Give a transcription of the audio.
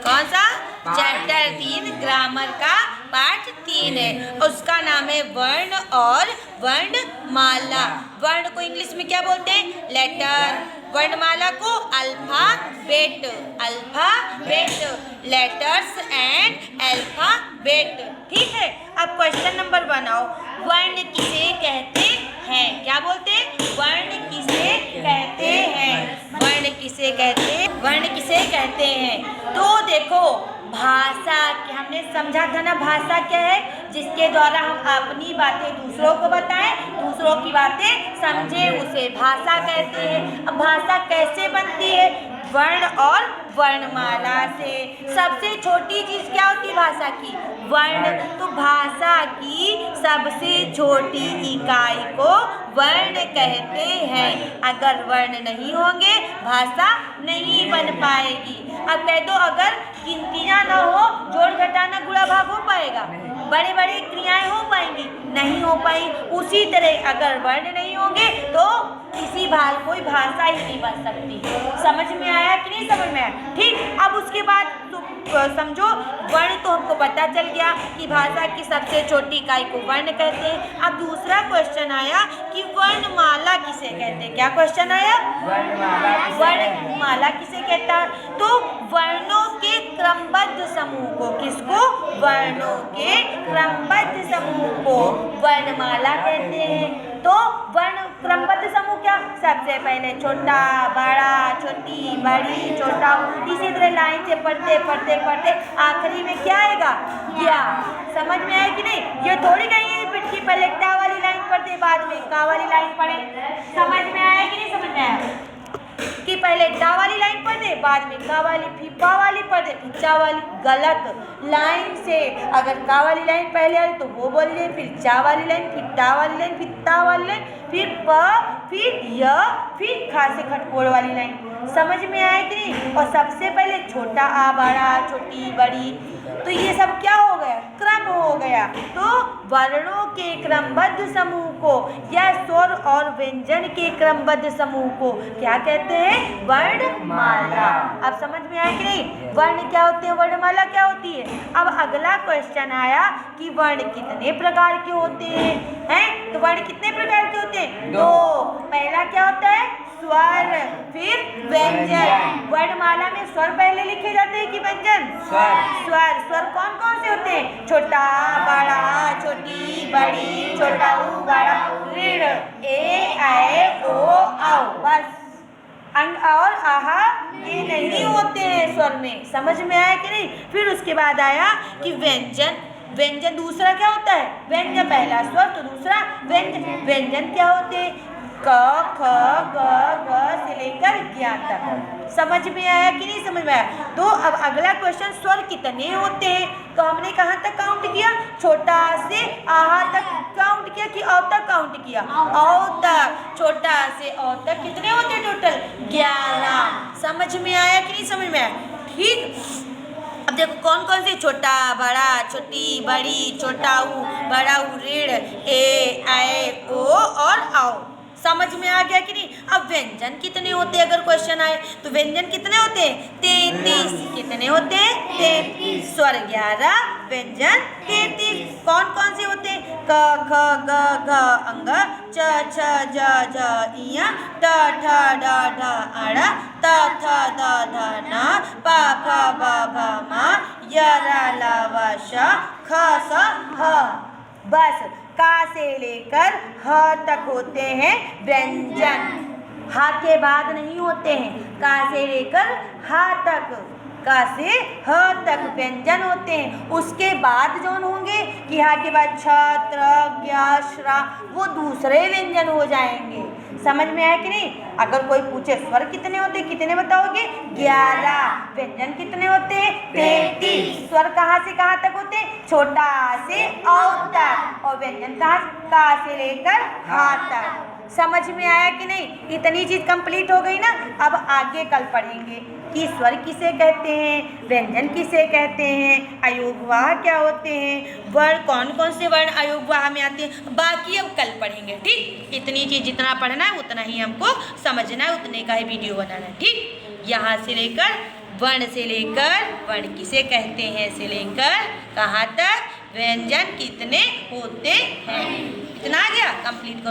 कौन सा? Chapter 3 grammar का पार्ट 3 है। उसका नाम है वर्ण और वर्णमाला। वर्ण को इंग्लिश में क्या बोलते हैं? लेटर। वर्णमाला को alphabet. Alphabet, letters and alphabet. ठीक है, अब क्वेश्चन नंबर 1 आओ। वर्ण किसे कहते हैं? क्या बोलते हैं? वर्ण किसे कहते हैं? वर्ण किसे कहते हैं? वर्ण किसे कहते हैं? तो देखो, भाषा, हमने समझा था ना भाषा क्या है? जिसके द्वारा हम अपनी बातें दूसरों को बताएं, दूसरों की बातें समझें, उसे भाषा कहते हैं। अब भाषा कैसे बनती है? वर्ण और वर्णमाला से। सबसे छोटी चीज क्या होती है भाषा की? वर्ण। तो भाषा की सबसे छोटी इकाई को वर्ण कहते हैं। अगर वर्ण नहीं होंगे भाषा नहीं बन पाएगी। अब कह दो, अगर गिनतियाँ न हो, जोड़ घटाना गुणा भाग हो पाएगा? बड़े बड़े क्रियाएं हो पाएंगी? नहीं हो पाई। उसी तरह अगर वर्ण नहीं होंगे तो कोई भाषा ही नहीं बन सकती। समझ में आया कि नहीं समझ में आया? ठीक, अब उसके बाद तो समझो, वर्ण तो हमको पता चल गया कि भाषा की सबसे छोटी इकाई को वर्ण कहते हैं। अब दूसरा क्वेश्चन आया कि वर्णमाला किसे कहते हैं? क्या क्वेश्चन आया? वर्णमाला किसे कहता है? तो वर्णों के क्रमबद्ध समूह को, किसको? वर्णों के क्रमबद्ध समूह को वर्णमाला कहते हैं। तो वर्ण क्रमबद्ध समूह क्या? सबसे पहले छोटा, बड़ा, छोटी, बड़ी, छोटा, इसी तरह लाइन से पढ़ते पढ़ते पढ़ते आखिरी में क्या आएगा? क्या? समझ में आया कि नहीं? ये थोड़ी कहीं पिटकी पहले टा वाली लाइन पढ़ते बाद में का वाली लाइन पढ़े। समझ में आया कि नहीं समझ में आया? कि पहले टा वाली लाइन पढ़ते बाद में का वाली, फिर पा वाली पढ़ते फिर चा वाली। गलत लाइन से। अगर का वाली लाइन पहले आई तो वो बोल ले, फिर चा वाली लाइन, फिर टा वाली लाइन, फिर ता वाली लाइन, फिर प, फिर य, फिर खा से खटकोड़ वाली लाइन। समझ में आया कि नहीं? और सबसे पहले छोटा आ, बड़ा, छोटी, बड़ी, तो ये सब क्या हो गया? क्रम हो गया। तो वर्णों के क्रमबद्ध समूह को या स्वर और व्यंजन के क्रमबद्ध समूह को क्या कहते हैं? वर्णमाला। अब समझ में आया कि नहीं? वर्ण क्या होते हैं, वर्णमाला क्या होती है? अब अगला क्वेश्चन आया कि वर्ण कितने प्रकार के होते हैं? तो वर्ण कितने प्रकार के होते हैं? दो। पहला क्या होता है? स्वर, फिर व्यंजन। वर्णमाला में स्वर पहले लिखे जाते हैं कि व्यंजन? स्वर। स्वर कौन कौन से होते हैं? छोटा, बड़ा, छोटी, बड़ी, छोटा ऊ, बड़ा ऋण, ए, ऐ, ओ, औ। बस अंग और आहा ये नहीं होते हैं स्वर में। समझ में आया कि नहीं? फिर उसके बाद आया कि व्यंजन। व्यंजन दूसरा क्या होता है? व्यंजन पहला स्वर तो दूसरा व्यंजन। व्यंजन क्या होते हैं? क, ख, ग, घ से लेकर ज्ञ तक। समझ में आया कि नहीं समझ में आया? तो अब अगला क्वेश्चन, स्वर कितने होते हैं? तो हमने कहाँ तक काउंट किया? छोटा से आहा तक काउंट किया कि औ तक काउंट किया? औ तक। छोटा से औ तक कितने होते हैं टोटल? 11। समझ में आया कि नहीं समझ में आया? ठीक, अब देखो कौन कौन से? छोटा, बड़ा, छोटी, बड़ी, छोटा ऊ, बड़ा ऊ, ऋण, ए, ऐ, ओ और औ। समझ में आ गया कि नहीं? अब व्यंजन कितने होते हैं अगर क्वेश्चन आए तो? व्यंजन कितने होते हैं? 33। कितने होते हैं? 33। स्वर 11, व्यंजन 33। कौन कौन से होते हैं? क, ख, ग, घ, अंग, च, छ, ज, झ, इय, ट, ठ, ड, ढ, अड़, त, थ, द, ध, न, प, फ, ब, भ, म, य, र, ल, व, श, ख, स, ह। बस का से लेकर ह तक होते हैं व्यंजन। हा के बाद नहीं होते हैं। का से लेकर हा तक, का से ह तक व्यंजन होते हैं। उसके बाद जो होंगे कि हा के बाद छ, त्र, ज्ञ, श्रा, वो दूसरे व्यंजन हो जाएंगे। समझ में आया कि नहीं? अगर कोई पूछे स्वर कितने होते, कितने बताओगे? 11। व्यंजन कितने होते हैं? 33। स्वर कहाँ से कहाँ तक होते हैं? छोटा से औ तक। और व्यंजन कहाँ? का से लेकर हा तक। समझ में आया कि नहीं? इतनी चीज कंप्लीट हो गई ना। अब आगे कल पढ़ेंगे कि स्वर किसे कहते हैं, व्यंजन किसे कहते हैं, अयोगवाह क्या होते हैं, वर्ण कौन कौन से वर्ण अयोगवाह में आते हैं। बाकी अब कल पढ़ेंगे। ठीक, इतनी चीज जितना पढ़ना है उतना ही हमको समझना है, उतने का ही वीडियो बनाना है। ठीक, यहाँ से लेकर वर्ण से लेकर वर्ण किसे कहते हैं से लेकर कहाँ तक व्यंजन कितने होते हैं। इतना आ गया, कंप्लीट करो।